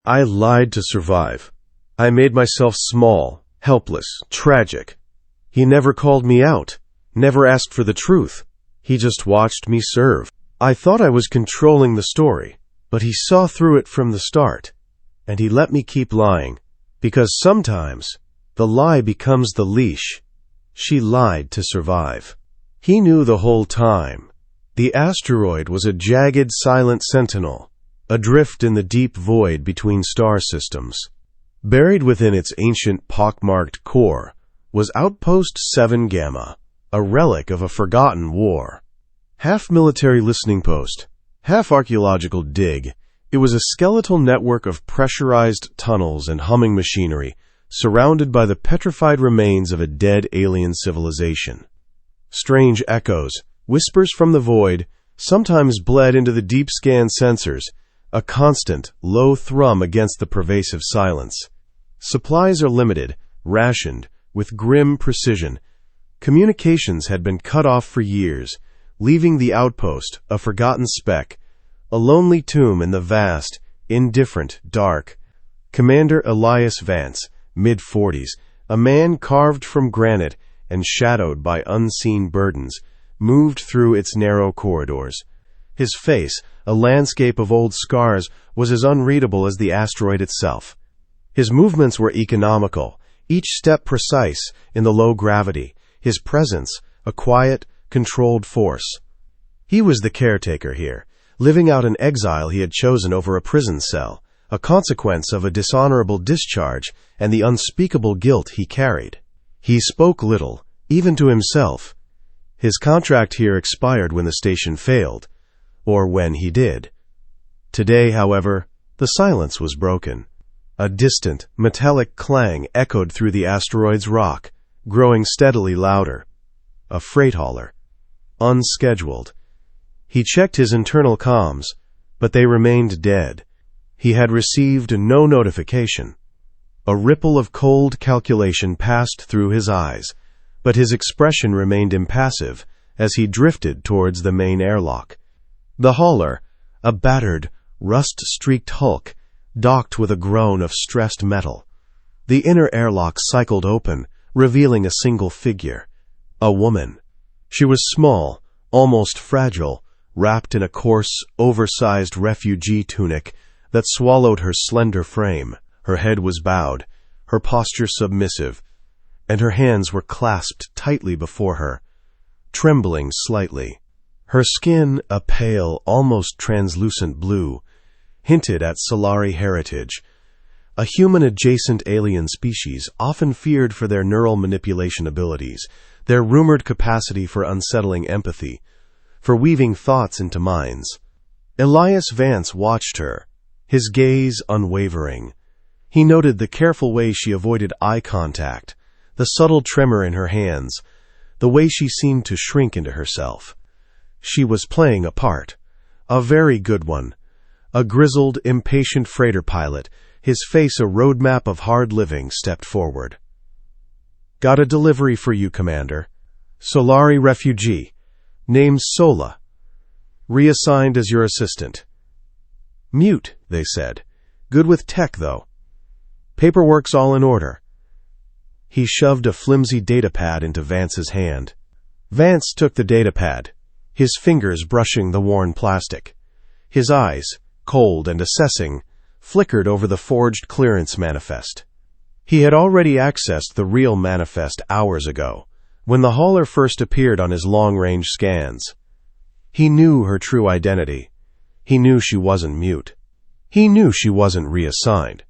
I lied to survive. I made myself small, helpless, tragic. He never called me out, never asked for the truth. He just watched me serve. I thought I was controlling the story, but he saw through it from the start, and he let me keep lying, because sometimes the lie becomes the leash. She lied to survive. He knew the whole time. The asteroid was a jagged, silent sentinel, adrift in the deep void between star systems. Buried within its ancient, pockmarked core was Outpost 7 Gamma, a relic of a forgotten war. Half military listening post, half archaeological dig, it was a skeletal network of pressurized tunnels and humming machinery, surrounded by the petrified remains of a dead alien civilization. Strange echoes, whispers from the void, sometimes bled into the deep scan sensors, a constant, low thrum against the pervasive silence. Supplies are limited, rationed, with grim precision. Communications had been cut off for years, leaving the outpost, a forgotten speck, a lonely tomb in the vast, indifferent dark. Commander Elias Vance, mid-40s, a man carved from granite and shadowed by unseen burdens, moved through its narrow corridors. His face, a landscape of old scars, was as unreadable as the asteroid itself. His movements were economical, each step precise in the low gravity, his presence a quiet, controlled force. He was the caretaker here, living out an exile he had chosen over a prison cell, a consequence of a dishonorable discharge and the unspeakable guilt he carried. He spoke little, even to himself. His contract here expired when the station failed, or when he did. Today, however, the silence was broken. A distant, metallic clang echoed through the asteroid's rock, growing steadily louder. A freight hauler. Unscheduled. He checked his internal comms, but they remained dead. He had received no notification. A ripple of cold calculation passed through his eyes, but his expression remained impassive as he drifted towards the main airlock. The hauler, a battered, rust-streaked hulk, docked with a groan of stressed metal. The inner airlock cycled open, revealing a single figure. A woman. She was small, almost fragile, wrapped in a coarse, oversized refugee tunic that swallowed her slender frame. Her head was bowed, her posture submissive, and her hands were clasped tightly before her, trembling slightly. Her skin, a pale, almost translucent blue, hinted at Solari heritage, a human-adjacent alien species often feared for their neural manipulation abilities, their rumored capacity for unsettling empathy, for weaving thoughts into minds. Elias Vance watched her, his gaze unwavering. He noted the careful way she avoided eye contact, the subtle tremor in her hands, the way she seemed to shrink into herself. She was playing a part, a very good one. A grizzled, impatient freighter pilot, his face a roadmap of hard living, stepped forward. "Got a delivery for you, Commander. Solari refugee. Name's Sola. Reassigned as your assistant." "Mute," they said. "Good with tech, though. Paperwork's all in order." He shoved a flimsy datapad into Vance's hand. Vance took the datapad, his fingers brushing the worn plastic. His eyes, cold and assessing, flickered over the forged clearance manifest. He had already accessed the real manifest hours ago, when the hauler first appeared on his long-range scans. He knew her true identity. He knew she wasn't mute. He knew she wasn't reassigned.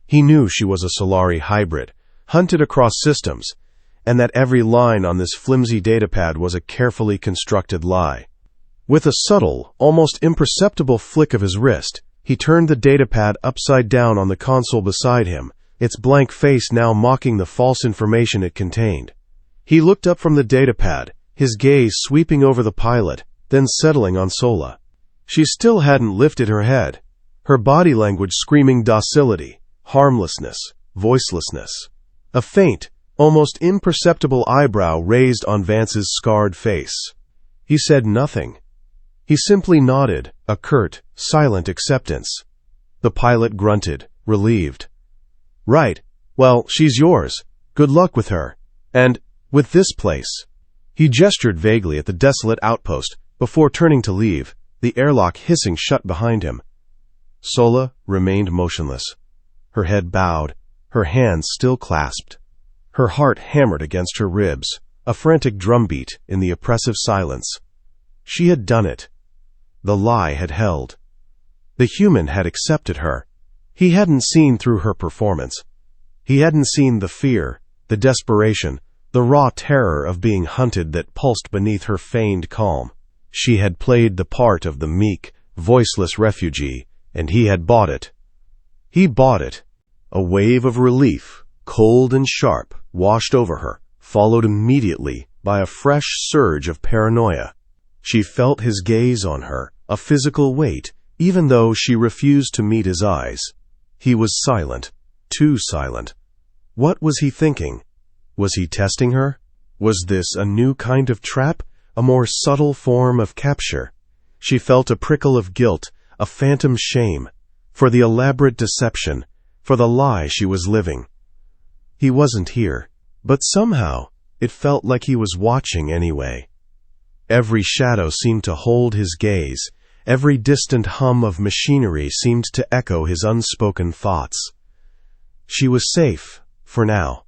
He knew she was a Solari hybrid, hunted across systems, and that every line on this flimsy datapad was a carefully constructed lie. With a subtle, almost imperceptible flick of his wrist, he turned the datapad upside down on the console beside him, its blank face now mocking the false information it contained. He looked up from the datapad, his gaze sweeping over the pilot, then settling on Sola. She still hadn't lifted her head, her body language screaming docility, harmlessness, voicelessness. A faint, almost imperceptible eyebrow raised on Vance's scarred face. He said nothing. He simply nodded, a curt, silent acceptance. The pilot grunted, relieved. "Right. Well, she's yours. Good luck with her. And with this place." He gestured vaguely at the desolate outpost before turning to leave, the airlock hissing shut behind him. Sola remained motionless, her head bowed, her hands still clasped. Her heart hammered against her ribs, a frantic drumbeat in the oppressive silence. She had done it. The lie had held. The human had accepted her. He hadn't seen through her performance. He hadn't seen the fear, the desperation, the raw terror of being hunted that pulsed beneath her feigned calm. She had played the part of the meek, voiceless refugee, and he had bought it. He bought it. A wave of relief, cold and sharp, washed over her, followed immediately by a fresh surge of paranoia. She felt his gaze on her, a physical weight, even though she refused to meet his eyes. He was silent, too silent. What was he thinking? Was he testing her? Was this a new kind of trap, a more subtle form of capture? She felt a prickle of guilt, a phantom shame, for the elaborate deception, for the lie she was living. He wasn't here, but somehow it felt like he was watching anyway. Every shadow seemed to hold his gaze. Every distant hum of machinery seemed to echo his unspoken thoughts. She was safe, for now.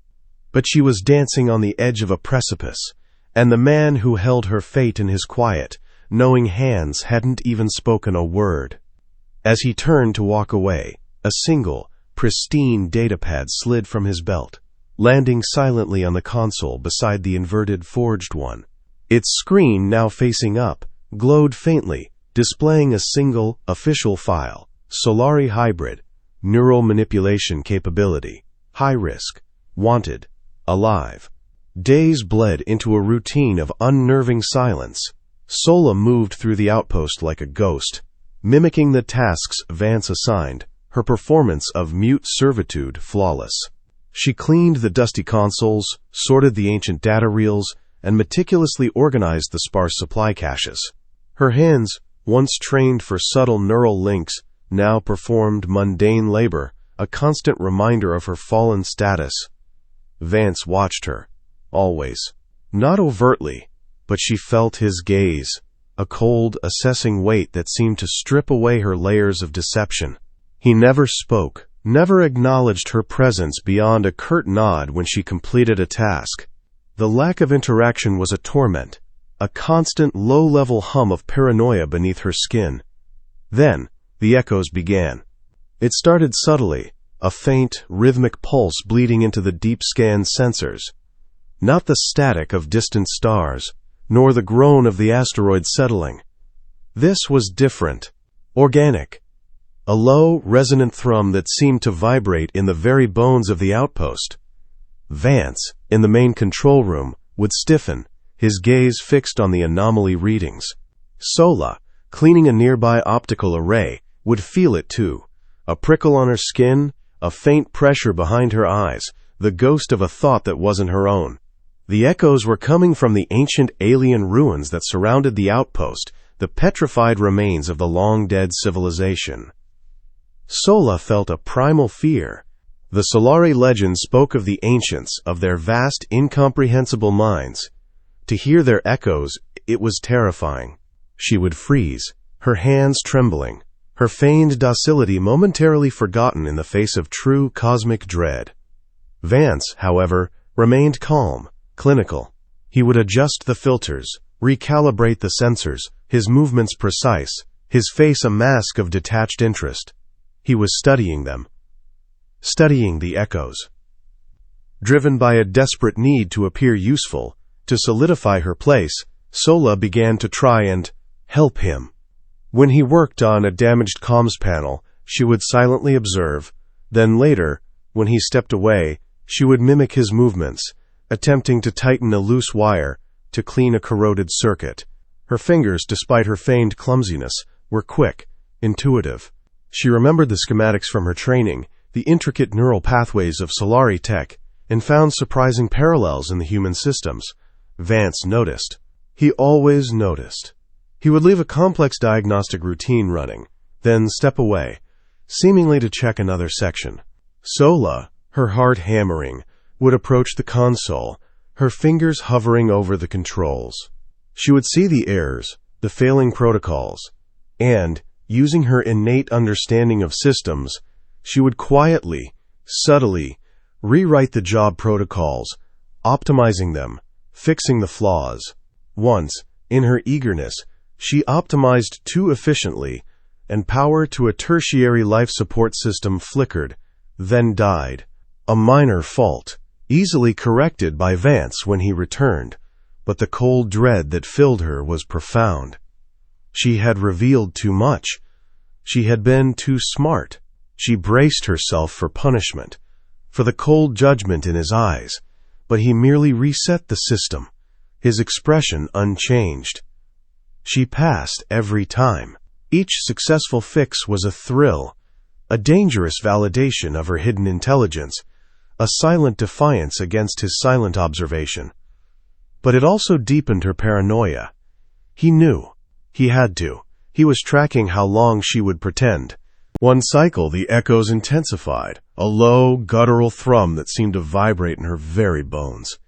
But she was dancing on the edge of a precipice, and the man who held her fate in his quiet, knowing hands hadn't even spoken a word. As he turned to walk away, a single, pristine datapad slid from his belt, landing silently on the console beside the inverted forged one. Its screen, now facing up, glowed faintly, displaying a single, official file, Solari Hybrid, Neural Manipulation Capability, High Risk, Wanted, Alive. Days bled into a routine of unnerving silence. Sola moved through the outpost like a ghost, mimicking the tasks Vance assigned, her performance of mute servitude flawless. She cleaned the dusty consoles, sorted the ancient data reels, and meticulously organized the sparse supply caches. Her hands, once trained for subtle neural links, now performed mundane labor, a constant reminder of her fallen status. Vance watched her, always. Not overtly, but she felt his gaze, a cold, assessing weight that seemed to strip away her layers of deception. He never spoke, never acknowledged her presence beyond a curt nod when she completed a task. The lack of interaction was a torment, a constant low-level hum of paranoia beneath her skin. Then, the echoes began. It started subtly, a faint, rhythmic pulse bleeding into the deep-scan sensors. Not the static of distant stars, nor the groan of the asteroid settling. This was different, organic. A low, resonant thrum that seemed to vibrate in the very bones of the outpost. Vance, in the main control room, would stiffen, his gaze fixed on the anomaly readings. Sola, cleaning a nearby optical array, would feel it too. A prickle on her skin, a faint pressure behind her eyes, the ghost of a thought that wasn't her own. The echoes were coming from the ancient alien ruins that surrounded the outpost, the petrified remains of the long-dead civilization. Sola felt a primal fear. The Solari legend spoke of the ancients, of their vast, incomprehensible minds. To hear their echoes, it was terrifying. She would freeze, her hands trembling, her feigned docility momentarily forgotten in the face of true cosmic dread. Vance, however, remained calm, clinical. He would adjust the filters, recalibrate the sensors, his movements precise, his face a mask of detached interest. He was studying them. Studying the echoes. Driven by a desperate need to appear useful, to solidify her place, Sola began to try and help him. When he worked on a damaged comms panel, she would silently observe. Then later, when he stepped away, she would mimic his movements, attempting to tighten a loose wire, to clean a corroded circuit. Her fingers, despite her feigned clumsiness, were quick, intuitive. She remembered the schematics from her training, the intricate neural pathways of Solari tech, and found surprising parallels in the human systems. Vance noticed. He always noticed. He would leave a complex diagnostic routine running, then step away, seemingly to check another section. Sola, her heart hammering, would approach the console, her fingers hovering over the controls. She would see the errors, the failing protocols, and, using her innate understanding of systems, she would quietly, subtly, rewrite the job protocols, optimizing them, fixing the flaws. Once, in her eagerness, she optimized too efficiently, and power to a tertiary life support system flickered, then died. A minor fault, easily corrected by Vance when he returned, but the cold dread that filled her was profound. She had revealed too much. She had been too smart. She braced herself for punishment, for the cold judgment in his eyes, but he merely reset the system, his expression unchanged. She passed every time. Each successful fix was a thrill, a dangerous validation of her hidden intelligence, a silent defiance against his silent observation. But it also deepened her paranoia. He knew. He had to. He was tracking how long she would pretend. One cycle, the echoes intensified, a low, guttural thrum that seemed to vibrate in her very bones.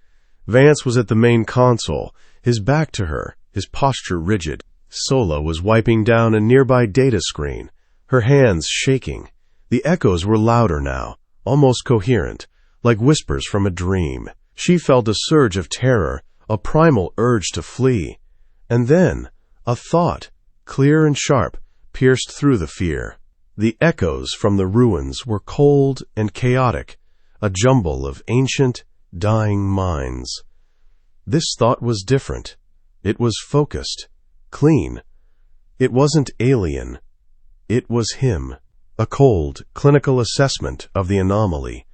Vance was at the main console, his back to her, his posture rigid. Sola was wiping down a nearby data screen, her hands shaking. The echoes were louder now, almost coherent, like whispers from a dream. She felt a surge of terror, a primal urge to flee. And then, a thought, clear and sharp, pierced through the fear. The echoes from the ruins were cold and chaotic, a jumble of ancient, dying minds. This thought was different. It was focused, clean. It wasn't alien. It was him. A cold, clinical assessment of the anomaly,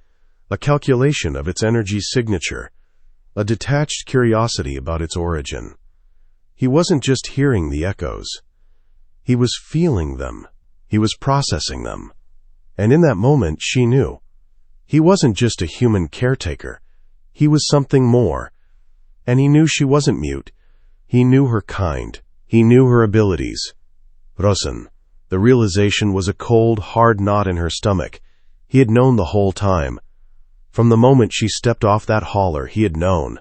a calculation of its energy signature, a detached curiosity about its origin. He wasn't just hearing the echoes. He was feeling them. He was processing them. And in that moment, she knew. He wasn't just a human caretaker. He was something more. And he knew she wasn't mute. He knew her kind. He knew her abilities. Rosen. The realization was a cold, hard knot in her stomach. He had known the whole time. From the moment she stepped off that hauler, he had known.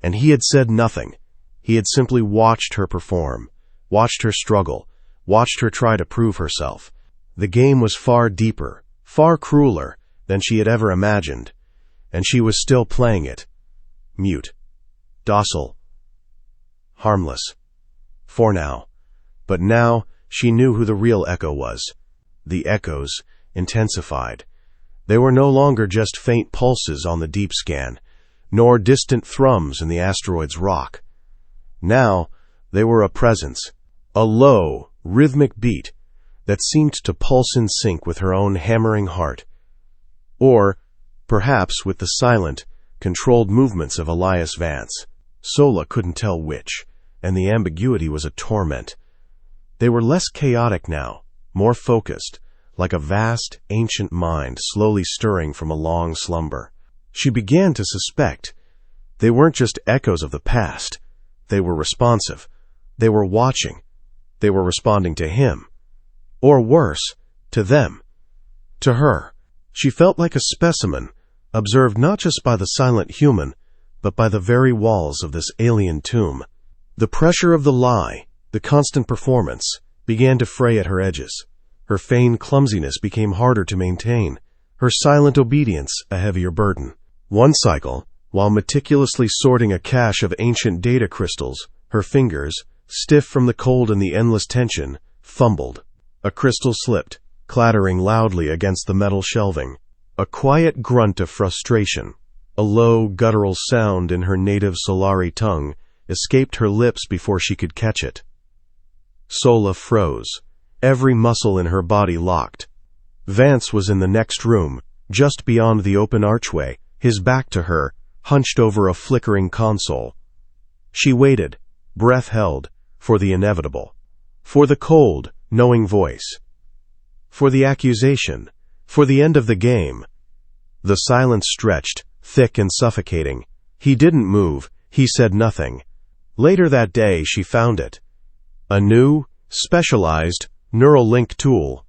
And he had said nothing. He had simply watched her perform, watched her struggle, watched her try to prove herself. The game was far deeper, far crueler than she had ever imagined. And she was still playing it. Mute. Docile. Harmless. For now. But now, she knew who the real echo was. The echoes intensified. They were no longer just faint pulses on the deep scan, nor distant thrums in the asteroid's rock. Now, they were a presence, a low, rhythmic beat that seemed to pulse in sync with her own hammering heart. Or, perhaps with the silent, controlled movements of Elias Vance. Sola couldn't tell which, and the ambiguity was a torment. They were less chaotic now, more focused, like a vast, ancient mind slowly stirring from a long slumber. She began to suspect they weren't just echoes of the past. They were responsive. They were watching. They were responding to him. Or worse, to them. To her. She felt like a specimen, observed not just by the silent human, but by the very walls of this alien tomb. The pressure of the lie, the constant performance, began to fray at her edges. Her feigned clumsiness became harder to maintain, her silent obedience a heavier burden. One cycle, while meticulously sorting a cache of ancient data crystals, her fingers, stiff from the cold and the endless tension, fumbled. A crystal slipped, clattering loudly against the metal shelving. A quiet grunt of frustration, a low, guttural sound in her native Solari tongue, escaped her lips before she could catch it. Sola froze, every muscle in her body locked. Vance was in the next room, just beyond the open archway, his back to her, hunched over a flickering console. She waited, breath held, for the inevitable. For the cold, knowing voice. For the accusation. For the end of the game. The silence stretched, thick and suffocating. He didn't move, he said nothing. Later that day she found it. A new, specialized, neural link tool.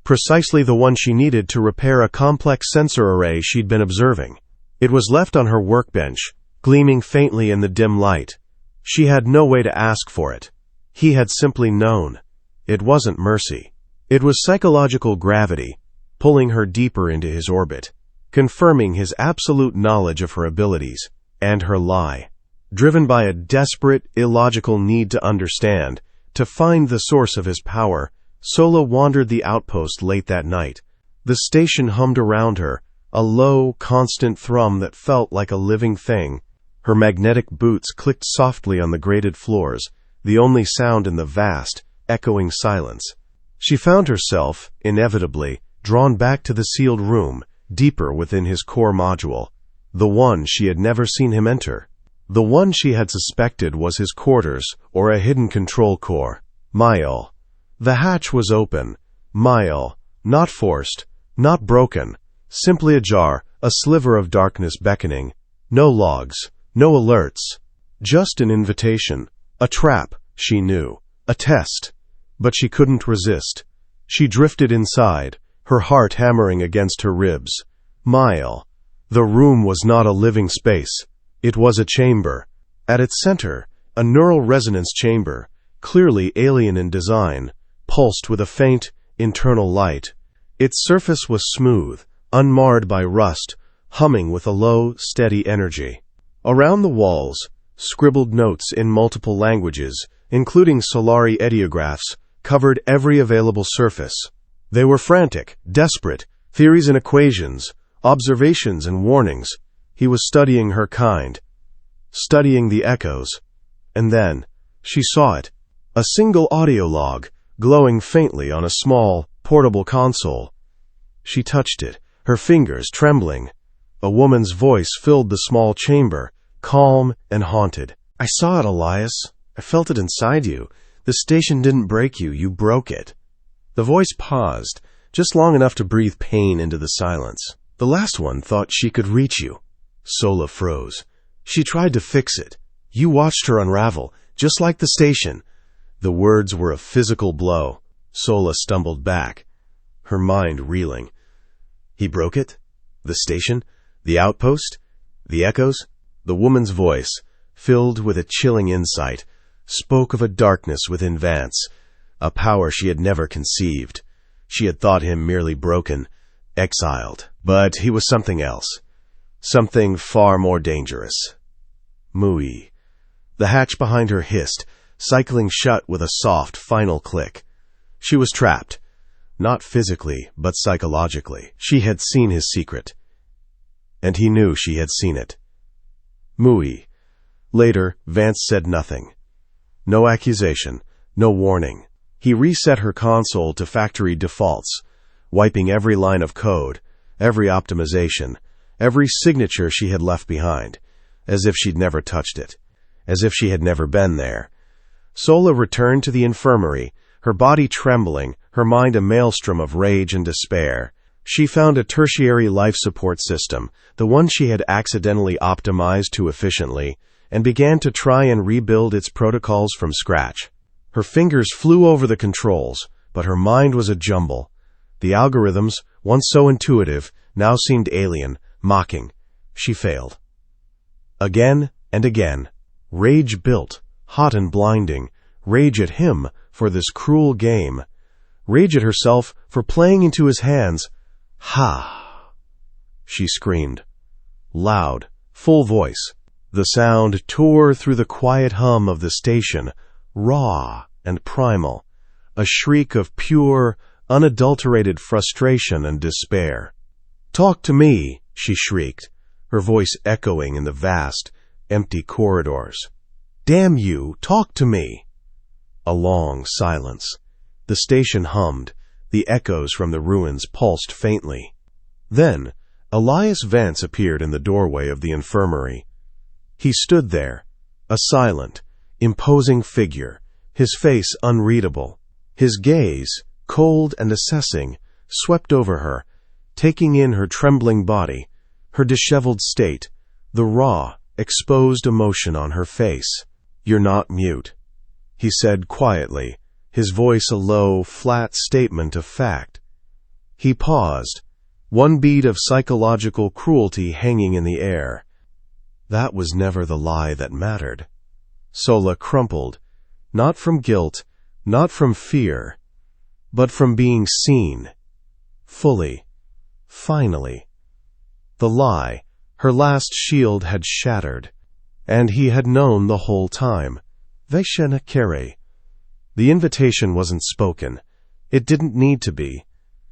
precisely the one she needed to repair a complex sensor array she'd been observing. It was left on her workbench, gleaming faintly in the dim light. She had no way to ask for it. He had simply known. It wasn't mercy. It was psychological gravity, pulling her deeper into his orbit, confirming his absolute knowledge of her abilities and her lie. Driven by a desperate, illogical need to understand, to find the source of his power, Sola wandered the outpost late that night. The station hummed around her, a low, constant thrum that felt like a living thing. Her magnetic boots clicked softly on the grated floors, the only sound in the vast, echoing silence. She found herself, inevitably, drawn back to the sealed room, deeper within his core module, the one she had never seen him enter. The one she had suspected was his quarters or a hidden control core. Mael. The hatch was open. Mael. Not forced, not broken, simply ajar, a sliver of darkness beckoning. No logs, no alerts. Just an invitation. A trap, she knew. A test. But she couldn't resist. She drifted inside, her heart hammering against her ribs. Mael. The room was not a living space. It was a chamber. At its center, a neural resonance chamber, clearly alien in design, pulsed with a faint, internal light. Its surface was smooth, unmarred by rust, humming with a low, steady energy. Around the walls, scribbled notes in multiple languages, including Solari ideographs, covered every available surface. They were frantic, desperate, theories and equations, observations and warnings. He was studying her kind, studying the echoes. And then, she saw it. A single audio log, glowing faintly on a small, portable console. She touched it, her fingers trembling. A woman's voice filled the small chamber, calm and haunted. "I saw it, Elias. I felt it inside you. The station didn't break you, you broke it." The voice paused, just long enough to breathe pain into the silence. "The last one thought she could reach you." Sola froze. "She tried to fix it. You watched her unravel, just like the station." The words were a physical blow. Sola stumbled back, her mind reeling. He broke it? The station? The outpost? The echoes? The woman's voice, filled with a chilling insight, spoke of a darkness within Vance, a power she had never conceived. She had thought him merely broken, exiled. But he was something else. Something far more dangerous. Mooey. The hatch behind her hissed, cycling shut with a soft, final click. She was trapped. Not physically, but psychologically. She had seen his secret. And he knew she had seen it. Mooey. Later, Vance said nothing. No accusation, no warning. He reset her console to factory defaults, wiping every line of code, every optimization, every signature she had left behind, as if she'd never touched it, as if she had never been there. Sola returned to the infirmary, her body trembling, her mind a maelstrom of rage and despair. She found a tertiary life support system, the one she had accidentally optimized too efficiently, and began to try and rebuild its protocols from scratch. Her fingers flew over the controls, but her mind was a jumble. The algorithms, once so intuitive, now seemed alien, mocking. She failed. Again and again. Rage built, hot and blinding. Rage at him for this cruel game. Rage at herself for playing into his hands. Ha! She screamed. Loud, full voice. The sound tore through the quiet hum of the station, raw and primal. A shriek of pure, unadulterated frustration and despair. "Talk to me," she shrieked, her voice echoing in the vast, empty corridors. "Damn you, talk to me." A long silence. The station hummed. The echoes from the ruins pulsed faintly. Then, Elias Vance appeared in the doorway of the infirmary. He stood there, a silent, imposing figure, his face unreadable. His gaze, cold and assessing, swept over her, taking in her trembling body, her disheveled state, the raw, exposed emotion on her face. "You're not mute," he said quietly, his voice a low, flat statement of fact. He paused, one bead of psychological cruelty hanging in the air. That was never the lie that mattered. Sola crumpled, not from guilt, not from fear, but from being seen. Fully. Finally. The lie, her last shield had shattered, and he had known the whole time. Veshena Kere. The invitation wasn't spoken. It didn't need to be.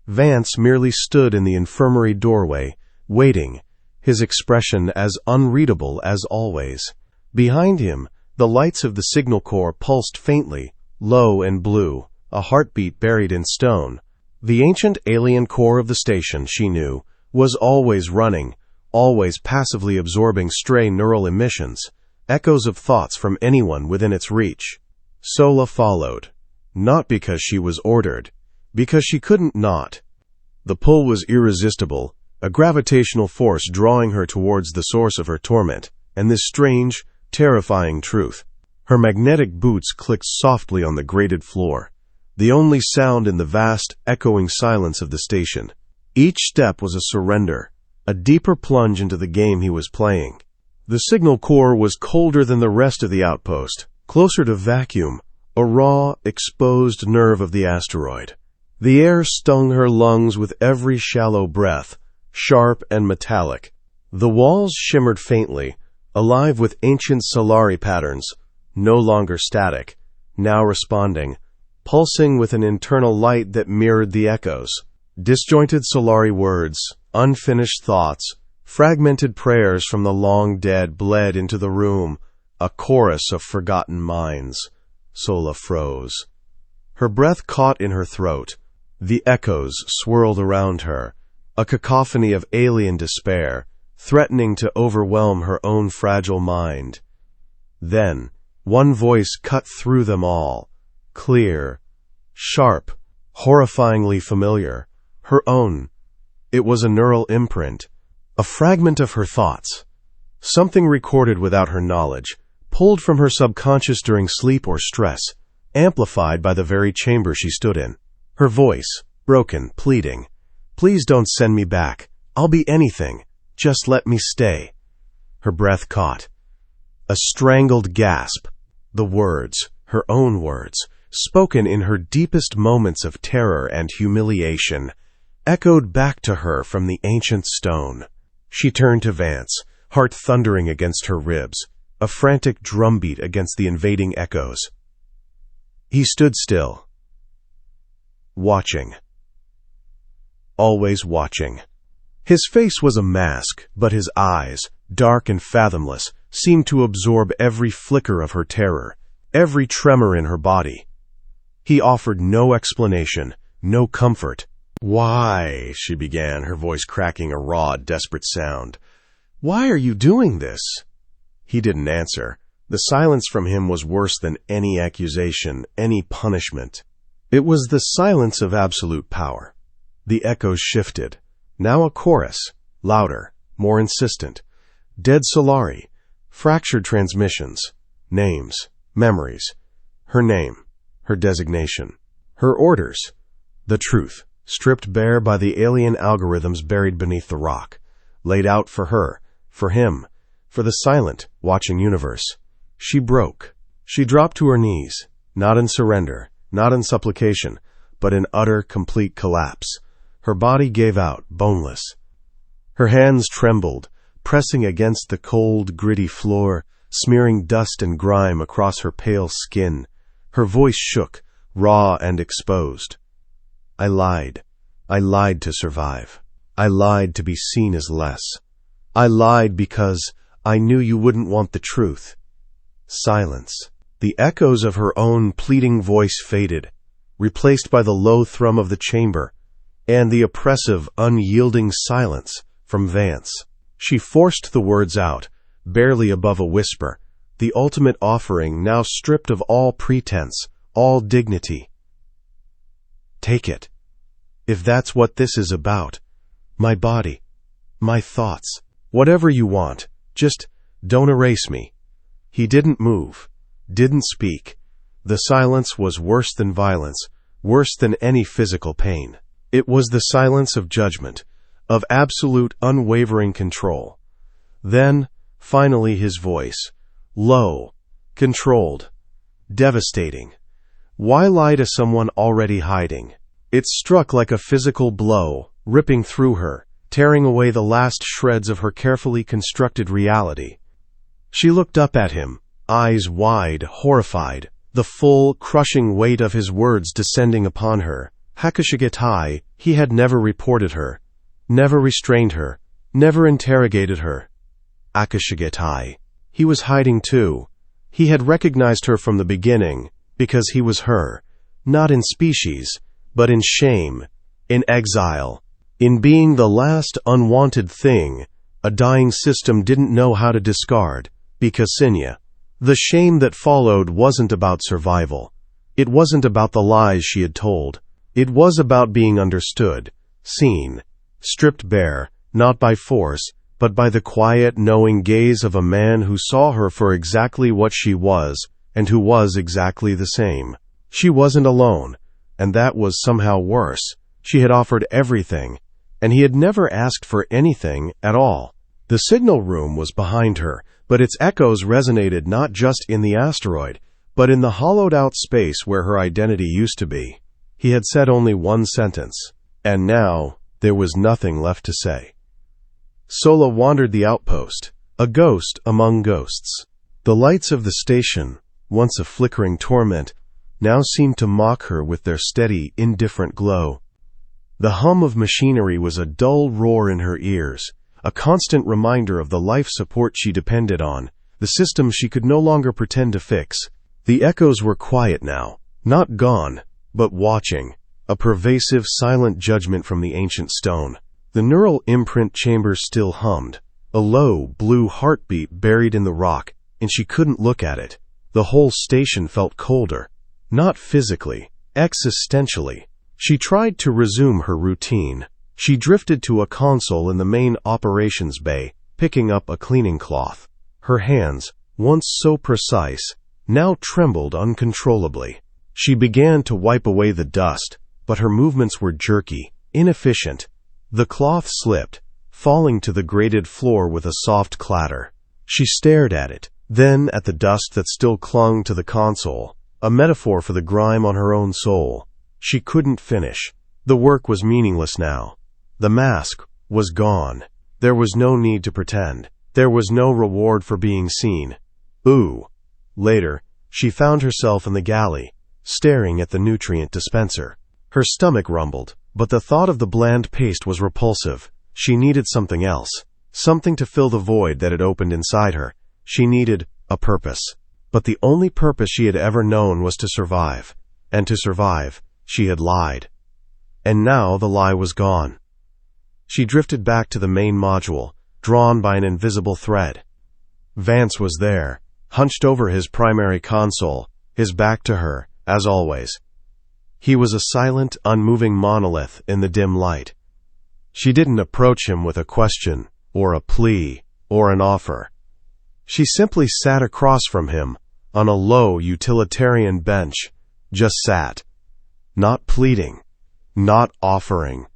Vance merely stood in the infirmary doorway, waiting, his expression as unreadable as always. Behind him, the lights of the signal corps pulsed faintly, low and blue, a heartbeat buried in stone. The ancient alien core of the station, she knew, was always running, always passively absorbing stray neural emissions, echoes of thoughts from anyone within its reach. Sola followed, not because she was ordered, because she couldn't not. The pull was irresistible, a gravitational force drawing her towards the source of her torment, and this strange, terrifying truth. Her magnetic boots clicked softly on the grated floor, the only sound in the vast, echoing silence of the station. Each step was a surrender, a deeper plunge into the game he was playing. The signal core was colder than the rest of the outpost, closer to vacuum, a raw, exposed nerve of the asteroid. The air stung her lungs with every shallow breath, sharp and metallic. The walls shimmered faintly, alive with ancient Solari patterns, no longer static, now responding, pulsing with an internal light that mirrored the echoes. Disjointed Solari words, unfinished thoughts, fragmented prayers from the long dead bled into the room, a chorus of forgotten minds. Sola froze. Her breath caught in her throat. The echoes swirled around her, a cacophony of alien despair, threatening to overwhelm her own fragile mind. Then, one voice cut through them all, clear, sharp, horrifyingly familiar, her own. It was a neural imprint, a fragment of her thoughts, something recorded without her knowledge, pulled from her subconscious during sleep or stress, amplified by the very chamber she stood in. Her voice, broken, pleading, "Please don't send me back. I'll be anything. Just let me stay." Her breath caught. A strangled gasp. The words, her own words, spoken in her deepest moments of terror and humiliation, echoed back to her from the ancient stone. She turned to Vance, heart thundering against her ribs, a frantic drumbeat against the invading echoes. He stood still, watching. Always watching. His face was a mask, but his eyes, dark and fathomless, seemed to absorb every flicker of her terror, every tremor in her body. He offered no explanation, no comfort. "Why?" she began, her voice cracking a raw, desperate sound. "Why are you doing this?" He didn't answer. The silence from him was worse than any accusation, any punishment. It was the silence of absolute power. The echoes shifted. Now a chorus, louder, more insistent. Dead Solari, fractured transmissions, names, memories. Her name, her designation, her orders. The truth, stripped bare by the alien algorithms buried beneath the rock, laid out for her, for him, for the silent, watching universe. She broke. She dropped to her knees, not in surrender, not in supplication, but in utter, complete collapse. Her body gave out, boneless. Her hands trembled, pressing against the cold, gritty floor, smearing dust and grime across her pale skin. Her voice shook, raw and exposed. "I lied. I lied to survive. I lied to be seen as less. I lied because I knew you wouldn't want the truth." Silence. The echoes of her own pleading voice faded, replaced by the low thrum of the chamber, and the oppressive, unyielding silence from Vance. She forced the words out, barely above a whisper, the ultimate offering now stripped of all pretense, all dignity. "Take it. If that's what this is about. My body. My thoughts. Whatever you want. Just don't erase me." He didn't move, didn't speak. The silence was worse than violence, worse than any physical pain. It was the silence of judgment, of absolute unwavering control. Then, finally his voice, low, controlled, devastating. Why lie to someone already hiding? It struck like a physical blow, ripping through her, tearing away the last shreds of her carefully constructed reality. She looked up at him, eyes wide, horrified, the full, crushing weight of his words descending upon her. Hakushigetai, he had never reported her, never restrained her, never interrogated her. Akushigetai. He was hiding too. He had recognized her from the beginning, because he was her, not in species, but in shame, in exile, in being the last unwanted thing a dying system didn't know how to discard, because Sinya. The shame that followed wasn't about survival. It wasn't about the lies she had told. It was about being understood, seen, stripped bare, not by force, but by the quiet, knowing gaze of a man who saw her for exactly what she was, and who was exactly the same. She wasn't alone, and that was somehow worse. She had offered everything, and he had never asked for anything at all. The signal room was behind her, but its echoes resonated not just in the asteroid, but in the hollowed-out space where her identity used to be. He had said only one sentence, and now there was nothing left to say. Sola wandered the outpost, a ghost among ghosts. The lights of the station, once a flickering torment, now seemed to mock her with their steady, indifferent glow. The hum of machinery was a dull roar in her ears, a constant reminder of the life support she depended on, the system she could no longer pretend to fix. The echoes were quiet now, not gone, but watching, a pervasive, silent judgment from the ancient stone. The neural imprint chamber still hummed, a low, blue heartbeat buried in the rock, and she couldn't look at it. The whole station felt colder, not physically, existentially. She tried to resume her routine. She drifted to a console in the main operations bay, picking up a cleaning cloth. Her hands, once so precise, now trembled uncontrollably. She began to wipe away the dust, but her movements were jerky, inefficient. The cloth slipped, falling to the grated floor with a soft clatter. She stared at it, then at the dust that still clung to the console, a metaphor for the grime on her own soul. She couldn't finish. The work was meaningless now. The mask was gone. There was no need to pretend. There was no reward for being seen. Ooh. Later, she found herself in the galley, staring at the nutrient dispenser. Her stomach rumbled, but the thought of the bland paste was repulsive. She needed something else, something to fill the void that had opened inside her. She needed a purpose. But the only purpose she had ever known was to survive. And to survive, she had lied. And now the lie was gone. She drifted back to the main module, drawn by an invisible thread. Vance was there, hunched over his primary console, his back to her, as always. He was a silent, unmoving monolith in the dim light. She didn't approach him with a question, or a plea, or an offer. She simply sat across from him, on a low, utilitarian bench, just sat. Not pleading, not offering.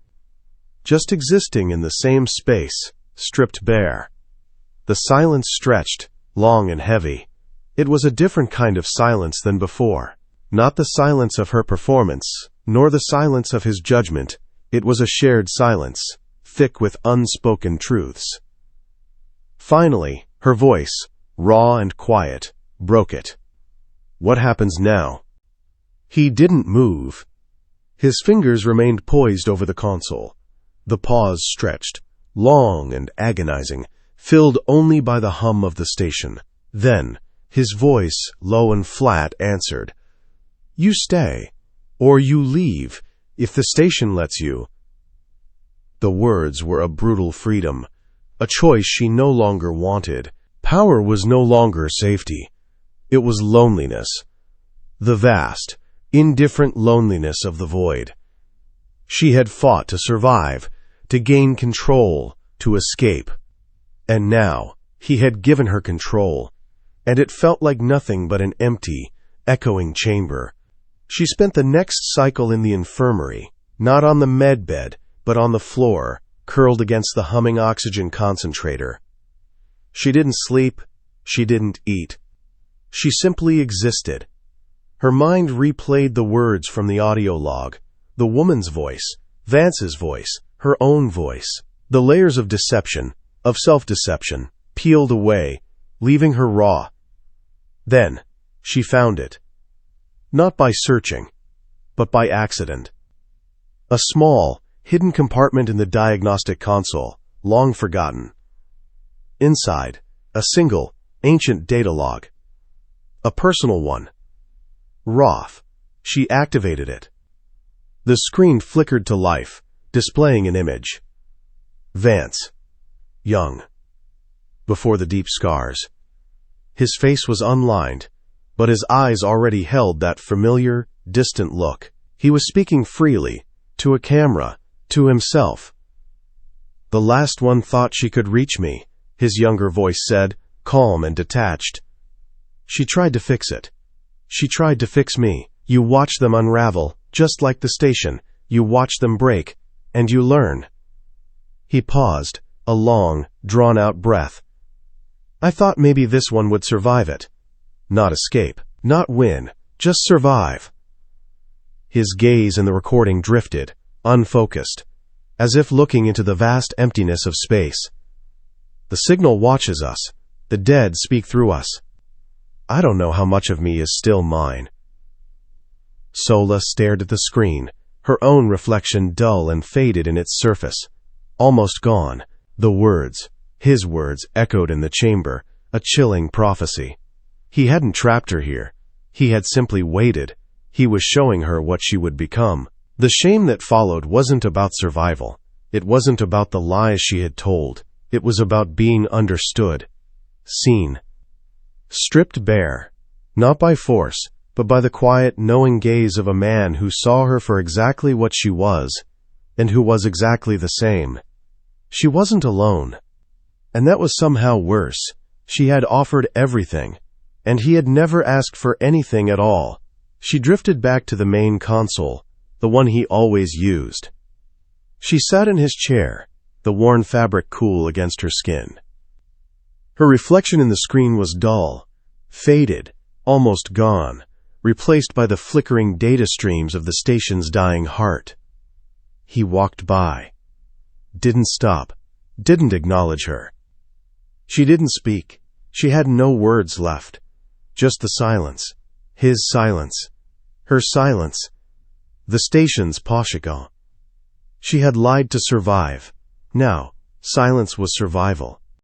Just existing in the same space, stripped bare. The silence stretched, long and heavy. It was a different kind of silence than before. Not the silence of her performance, nor the silence of his judgment. It was a shared silence, thick with unspoken truths. Finally, her voice, raw and quiet, broke it. What happens now? He didn't move. His fingers remained poised over the console. The pause stretched, long and agonizing, filled only by the hum of the station. Then, his voice, low and flat, answered, "You stay, or you leave, if the station lets you." The words were a brutal freedom, a choice she no longer wanted. Power was no longer safety. It was loneliness. The vast, indifferent loneliness of the void. She had fought to survive, to gain control, to escape. And now, he had given her control, and it felt like nothing but an empty, echoing chamber. She spent the next cycle in the infirmary, Not on the med bed, but on the floor, curled against the humming oxygen concentrator. She didn't sleep. She didn't eat. She simply existed. Her mind replayed the words from the audio log, the woman's voice, Vance's voice, her own voice. The layers of deception, of self-deception, peeled away, leaving her raw. Then, she found it. Not by searching, but by accident. A small, hidden compartment in the diagnostic console, long forgotten. Inside, a single, ancient data log. A personal one. Roth. She activated it. The screen flickered to life, displaying an image. Vance. Young. Before the deep scars. His face was unlined, but his eyes already held that familiar, distant look. He was speaking freely, to a camera, to himself. "The last one thought she could reach me," his younger voice said, calm and detached. "She tried to fix it. She tried to fix me. You watch them unravel, just like the station. You watch them break, and you learn." He paused, a long, drawn-out breath. "I thought maybe this one would survive it. Not escape, not win, just survive." His gaze in the recording drifted, unfocused, as if looking into the vast emptiness of space. "The signal watches us. The dead speak through us. I don't know how much of me is still mine." Sola stared at the screen, her own reflection dull and faded in its surface. Almost gone. The words, his words, echoed in the chamber, a chilling prophecy. He hadn't trapped her here. He had simply waited. He was showing her what she would become. The shame that followed wasn't about survival. It wasn't about the lies she had told. It was about being understood, seen, stripped bare, not by force, but by the quiet, knowing gaze of a man who saw her for exactly what she was, and who was exactly the same. She wasn't alone. And that was somehow worse. She had offered everything, and he had never asked for anything at all. She drifted back to the main console, the one he always used. She sat in his chair, the worn fabric cool against her skin. Her reflection in the screen was dull, faded, almost gone, replaced by the flickering data streams of the station's dying heart. He walked by. Didn't stop, didn't acknowledge her. She didn't speak. She had no words left. Just the silence. His silence. Her silence. The station's poshigant. She had lied to survive. Now, silence was survival.